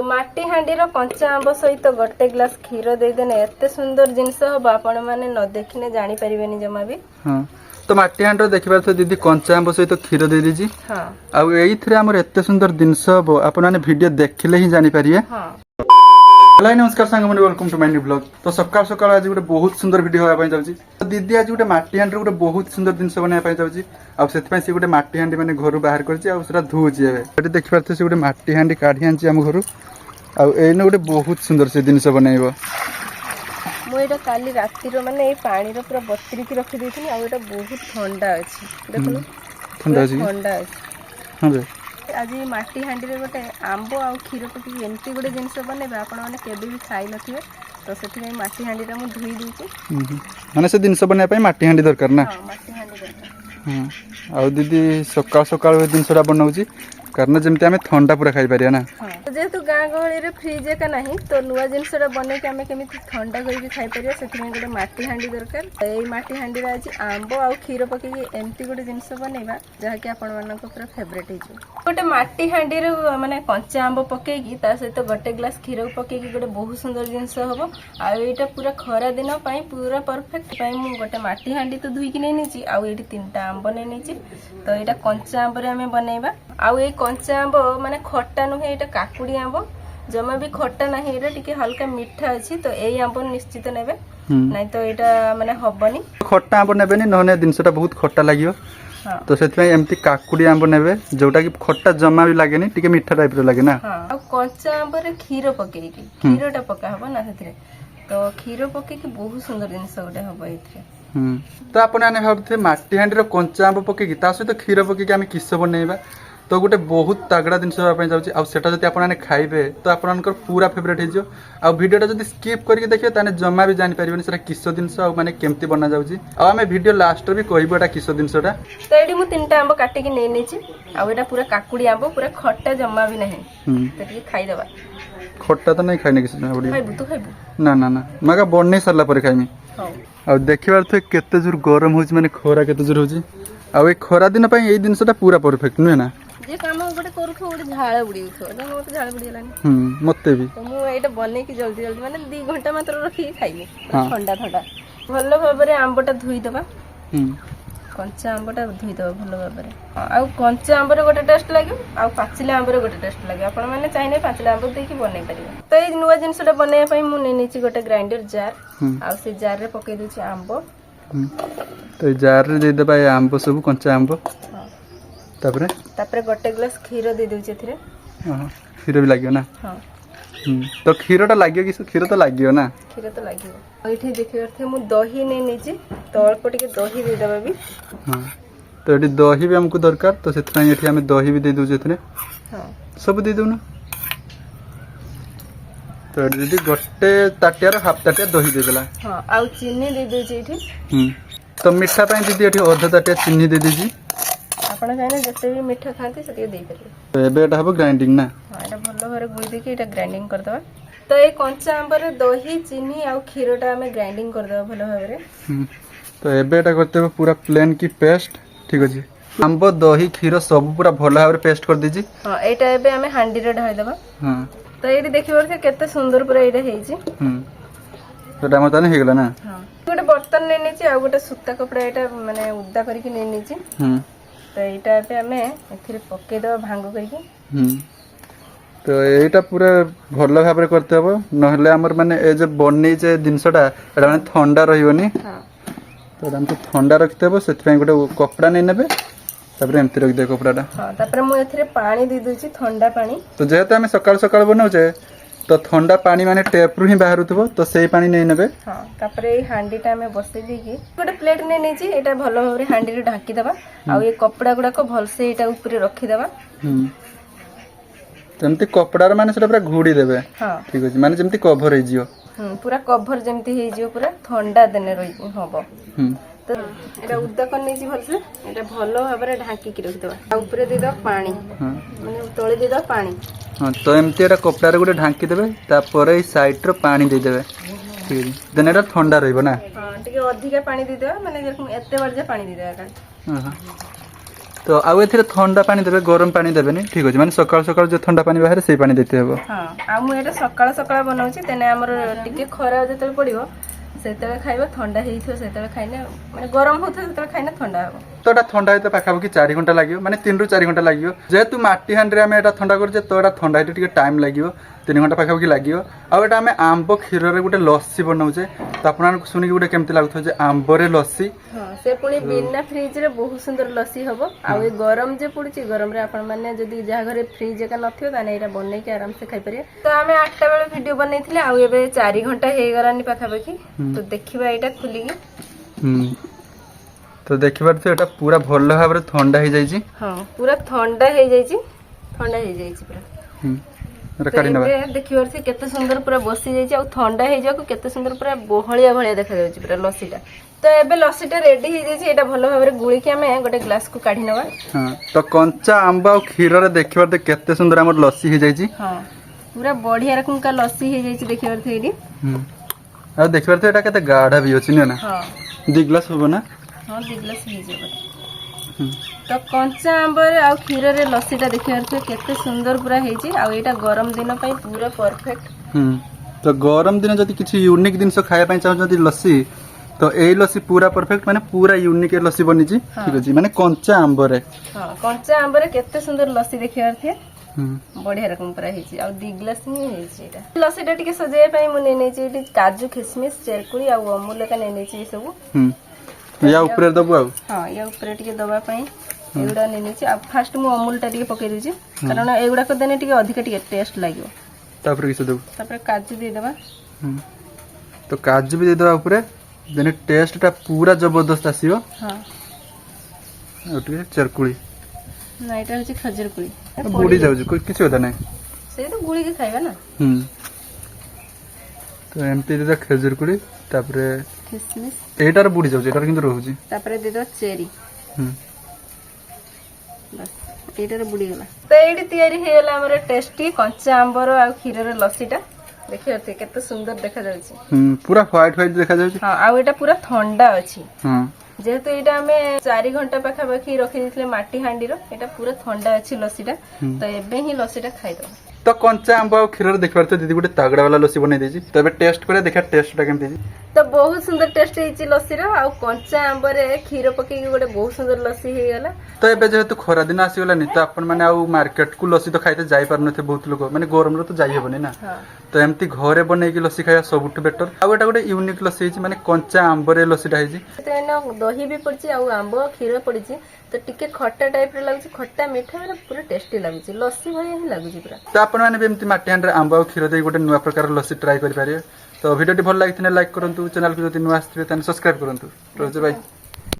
तो माटी हांडी रो कंचा आंब सहित गोटे ग्लास क्षीर देदेने एते सुंदर जिनस हम आपण मैंने न देखने जानी परिबेनी जमा भी। हाँ तो माटी हांडी देखि पारथो दीदी कंचा आंब सहित क्षीर दे दीजी। हाँ आ एइथरे हमर एते सुंदर जिनस हम आपण माने वीडियो देखले ही जानी पारिए। हाँ हेलो नमस्कार सांग मन welcome to my new blog. तो सकाळ सकाळ आज गोटे बहुत सुंदर वीडियो होया पई जाउची। तो दीदी आज गोटे माटी हांडी गोटे बहुत सुंदर जिनस बनाया पई जाउची। आ सेति पई से गोटे माटी हांडी माने घरु बाहर करची आ सेटा धुउची एबे। एटी देखि पारथो से गोटे माटी हांडी काढी आनची हम घरु आ एने गोटे बहुत सुंदर से जिनस बनाइबो। मु एटा काली राती रो माने ए पानी रो पूरा बतरी की रखि देथिनी आ एटा बहुत ठंडा अछि देखलो ठंडा अछि ठंडा अछि। हां बे आज ये माटी हांडी रे गोटे आंबो आ क्षीर पकी एमती गोटे जिनस बनेबे आपण माने केबे भी खाइ नथिबे। तो सेति में माटी हांडी रा मु धुई देछि माने से जिनस बने पई माटी हांडी दरकार ना। हां माटी हांडी दरकार। हां आ दीदी सकाळ सकाळ ए जिनसरा बनाउची कारण जेमते हमें ठंडा पूरा खाइ पारिया ना। हां जेहेतु गाँ गहली रे फ्रिज का नहीं तो नुआ जिनसरा बने के हमें केमिति ठंडा करके खाइ परिया सेति में गोटे माटी हांडी दरकार। एई माटी हांडी रा आज आंबो आ क्षीर पकी एमती गोटे जिनस बनेबा जहा कि आपण मानको पूरा फेवरेट हिजो। गोटे माटी हांडी रे माने कंचा आंबो पकेकी ता सहित गोटे ग्लास क्षीर पकेकी गोटे बहुत सुंदर जिनस हबो। आ एटा पूरा खरा दिन पई पूरा परफेक्ट पई मु गोटे माटी हांडी तो धुई कि नै नेची आ एटी तीनटा आंबो नै नेची। तो एटा कंचा आंबो रे हमें बनेबा। आ ए कंचा आंबो माने खट्टा नुहे एटा काकुडी आंबो जमा भी खट्टा नाही एटा टिके हल्का मीठा अछि। तो एई आंबो निश्चित नेबे नै तो एटा माने हबनी। खट्टा आंबो नेबेनी नहने जिनसटा बहुत खट्टा लागियो। हां तो सेति पई एमती काकुडी आंबो नेबे जोटा कि खट्टा जमा भी लागेनी टिके मीठा टाइप रो लागे ना। हां आ कंचा आंबो रे खीर पकेकी खीरटा पका हबो ना सेतिरे। तो खीर पकेकी बहुत सुंदर जिनस गोटे हबो एथिरे। तो आपण आने भाबथे माटी हांडी रो कंचा आंबो पकेकी ता सहित क्षीर पकेकी आमे किस बनेबा। तो गोटे बहुत तगड़ा जिनस होबा जाउची आ सेटा जति आपण आने खाइबे तो आपनकर पूरा फेवरेट हिजो। आ वीडियोटा जति स्किप करके देखियो ताने जम्मा भी जानि परिबेनी सेटा किस जिनस आ माने केमती बना जाउची। आ हमें वीडियो लास्ट रे भी कहबो एटा किस जिनसटा। तो एडी मु तीनटा आंबो काटी के नै नेची आ एटा पूरा काकुडी आंबो पूरा खट्टा जम्मा भी नहीं। तो टिके खाइ देबा। खट्टा तो नहीं खाइने किस ना बडी। खाइबु तो खाइबु ना ना ना मगा बनने सरला पर खाइमी। हां आ देखिबार थे केते जोर गरम होची माने खरा केते जोर होची। आ ए खरा दिन पई ए जिनसटा पूरा परफेक्ट नुहे ना। जे काम गोटे करूथो गोटे झाळ बुडी उठो तो मोते झाळ बुडी लानी। मते भी तो मु एटा बने की जल्दी जल्दी माने 2 घंटा मात्र रखी खाइबे ठंडा ठंडा भलो भाबरे आंबोटा धुई देबा। कंचा आंबोटा धुई देबा भलो भाबरे। आ कंचा आंबरे गोटे टेस्ट लागियो आ पाचिला आंबरे गोटे टेस्ट लागियो। आपण माने चाइने पाचिला आंबो देकी बनै परिबा। तो ए नुवा जिनसटा बनाय पई मु नै नेची गोटे ग्राइंडर जार आ से जार रे पकै दोची आंबो। तो जार रे दे देबा ए आंबो सब कंचा आंबो। तापरे तापरे गोटे ग्लास क्षीर दे दोची एथिरे। हां क्षीर भी लागियो ना। हां तो क्षीरटा लागियो कि क्षीर तो लागियो ना। क्षीर तो लागियो। एठी देखियो थे मु दही नै नेची तो अल्प टिके दही दे देबा भी। हां तो एठी दही भी हमको दरकार तो सेत पई एठी हमें दही भी दे दोजे एथरे। हां सब दे दउ ना। तो दीदी गोटे ताटियार हाफ ताटिया दही दे देला। हां आ चीनी दे दोची एठी। तो मिठा पई दीदी एठी आधा ताटिया चीनी दे दीजी। आपण चाहे जते भी मीठा खाते से दे परिबे। तो एबे एटा हबो ग्राइंडिंग ना। हां एटा भलो भरे गुई दे के एटा ग्राइंडिंग कर दबा। तो ए कंचा आंबर दही चीनी आ क्षीरटा हमें ग्राइंडिंग कर दबा भलो भाबरे। तो एबे एटा करते हो पूरा प्लेन की पेस्ट ठीक अछि। आंबो दही क्षीर सब पूरा भलो भाबरे पेस्ट कर दीजी। हां एटा एबे हमें हांडी रे ढाई देबा। हां तो एडी देखिबो से केते सुंदर पूरा एडा हेजी। तो एटा मत नै हेगला ना। हां गोटे बर्तन नै नेची आ गोटे सूता कपड़ा एटा माने उद्दा करके नै नेची। तो एटा पे हमें एथिरे पके दबा भांगो करके। तो एटा पूरा भलो भाबरे करते हबो नहले हमर माने ए जे बन्नी जे जिनसटा एटा माने ठंडा रहियोनी। हां तो हम तो ठंडा रखते हबो सेति पई गोटे कपड़ा नै नेबे तापर एमति रख दे कपड़ाटा। हां तापर मु एथिरे पानी दे दोची ठंडा पानी। तो जेते हमें सकाळ सकाळ बनाउचे तो ठंडा पानी माने टेप रु ही बाहरुथबो तो सेही पानी नै नेबे। हां तापर ए हांडीटा में बसे देकी गोटे प्लेट नै नेची एटा भलो भाबरे हांडी रे ढाकी देबा आ ए कपड़ा गुडा को भल से एटा ऊपर रखी देबा। जेमति कपड़ार माने सेटा पूरा घुडी देबे। हां ठीक अछि माने जेमति कवर हे जियो। पूरा कवर जेमति हे जियो पूरा ठंडा देने रही हबो। तो एटा उद्दा कर नेची भल से एटा भलो भाबरे ढाकी के रख देबा आ ऊपर दे दो पानी। माने तळे दे दो पानी। हां तो एमति एटा कपड़ार गुडे ढाकी देबे तापर ए साइड रो पानी दे देबे ठीक अछि देन एटा ठंडा रहइबो ना। हां टिके अधिका पानी दे देबा माने जेरकम एते बार जे पानी दे देबा का। हां तो आउ एथिरे ठंडा पानी देबे गरम पानी देबेनी ठीक अछि माने सकाळ सकाळ जे ठंडा पानी बाहर सेई पानी देते हबो हाँ आ मु एटा सकाळ सकाळ बनाउछि तेने हमर टिके खरा जते पड़िबो सेते खाइबो ठंडा हेइथो सेते खाइने माने गरम होथो सेते खाइने ठंडा हबो तो एटा ठंडा हेते पाखापाखि 4 घंटा लागियो माने 3 रु 4 घंटा लागियो जेहेतु माटी हांडी रे हमें एटा ठंडा करजे तो एटा ठंडा हेते टिके टाइम लागियो 3 घंटा पाखापाखि लागियो आ एटा हमें आंबो खीर रे गुटे लस्सी बनाउजे तो आपन सुनि गुटे केमति लागथो जे आंबो रे लस्सी हाँ से पुणी बिना फ्रिज रे बहुत सुंदर लस्सी हबो आ ए गरम जे पुडची गरम रे आपण माने जदी जहा घरे फ्रिज का नथियो ताने एटा बनै के आराम से खाइ परिए तो हमें 8टा बेले वीडियो बनैथिले आ एबे 4 घंटा हे गरानी पाखापाखि तो देखिबा एटा खुली तो देखिबार तो एटा पूरा भल भाबरे ठंडा हे जाई छी हाँ पूरा ठंडा हे जाई छी पूरा रकाडी नबा देखिबार से केते सुंदर पूरा बसी जाई छी आ ठंडा हे जाको केते सुंदर पूरा बहलिया भलिया देखा जाई छी पूरा लस्सीटा तो एबे लस्सीटा रेडी हे जाई छी एटा भल भाबरे गुळी के हमें गोटे ग्लास को काढी नबा हां तो कंचा आंबा और खीर रे देखिबार तो केते सुंदर हमर लस्सी हे जाई छी हां पूरा बढ़िया रकम का लस्सी हे जाई छी देखिबार थे एडी आ देखिबार तो एटा केते गाढ़ा भी अछि ना हां दी ग्लास होबो ना हां दी ग्लास हे जेबो तो कंचा आंबर आ खीर रे लस्सीटा देखिबार थे केते सुंदर पूरा हे छी आ एटा गरम दिन पई पूरा परफेक्ट तो गरम दिन जदि किछि यूनिक दिन से खाया पई चाहो जदि लस्सी तो एई लस्सी पूरा परफेक्ट माने पूरा यूनिक लस्सी बनी छी ठीक अछि माने कंचा आंबर रे हां कंचा आंबर रे केते सुंदर लस्सी देखिबार थे बढ़िया रकम पूरा हे छी आ दी ग्लास नि हे छी एटा लस्सीटा टिके सजाय पई मु नै नै छी एटी काजू किशमिश चेरकुड़ी आ अमूल का नै नै छी सब या ऊपर दबो आ हां या ऊपर टिके दबा पई एगुडा नै नै छी आ फर्स्ट मु अमूल टा टिके पकै दै छी कारण एगुडा को देने टिके अधिक टिके टेस्ट लागियो तापर किछ दबो तापर काजू दे देबा तो काजू भी दे देबा ऊपर देने टेस्ट टा पूरा जबरदस्त आसीयो हां ओटे चरकुड़ी ना एटा होची खजूर कुड़ी बुडी जाउ कोई किछ होता नै से तो गुड़ी के खाइबा ना तो एमती दे खजूर कुड़ी तापर किशमिश एटार बुडी जाउ एटार किंतु रहउची तापर दे दो चेरी बस एटार बुडी गला तो एडी तयारी हे गला हमर टेस्टी कंचा आंबर आ खीर रे लस्सीटा देखियते केते सुंदर देखा जाउची पूरा व्हाइट व्हाइट देखा जाउची हां आ एटा पूरा ठंडा अछि हां जेहेतु एटा हमें 4 घंटा पाखा पाखी रखि दिसले माटी हांडी रो एटा पूरा ठंडा अछि लस्सीटा तो एबे ही लस्सीटा खाइ दो तो कंचा आंबा और खीर देखबार तो दीदी गोटे तागड़ा वाला लस्सी बनै देछि तो एबे टेस्ट करे देखा टेस्टटा केमति छी तो बहुत सुंदर टेस्ट हेची लस्सी रो आ कंचा आंबर रे खीर पके गोटे बहुत सुंदर लस्सी हे गला तो एबे जेहेतु खरा दिन आसी गलानी तो अपन माने आ मार्केट को लस्सी तो खाइते जाई पार नथे बहुत लोग माने गरम रो तो जाई हेबनी ना तो एमती घरे बनै की लस्सी खाया सबुठ बेटर आ एटा गोटे यूनिक लस्सी हेची माने कंचा आंबर रे लस्सीटा हेची तो एना दही भी पड़ची आ आंबो खीर पड़ची तो टिके खट्टा टाइप रे लागुची खट्टा मीठा रे पूरा टेस्टी लागुची लस्सी भलिया ही लागुची पूरा तो अपन माने बेमती माटी हांड रे आंबा और खीर दे गोटे नुवा प्रकार लस्सी ट्राई करि पारिए तो वीडियो टी भल लागिथिने लाइक करंतु चैनल को जदि नुवा आस्थिबे तने सब्सक्राइब करंतु रोज बाय।